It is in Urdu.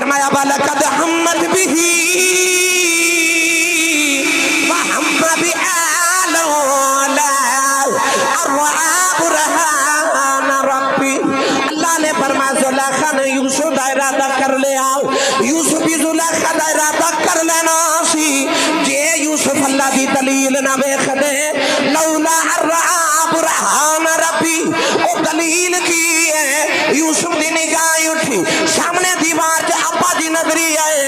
فرمایا وَلَقَدْ هَمَّتْ بِهِ وَهَمَّ بِهَا لَوْلَا أَن رَأَىٰ بُرْهَانَ رَبِّهِ۔ اللہ نے فرمایا زلیخا نے یوسف دا ارادہ کر لیا، یوسف بھی زلیخا دا ارادہ کر لینا سی جے یوسف اللہ دی دلیل نہ ویکھ دے لولا أن رأىٰ برہان ربی۔ او دلیل کی ہے یوسف دی نگاہ اٹھی سامنے دیوار کے ابا دی نظری آئے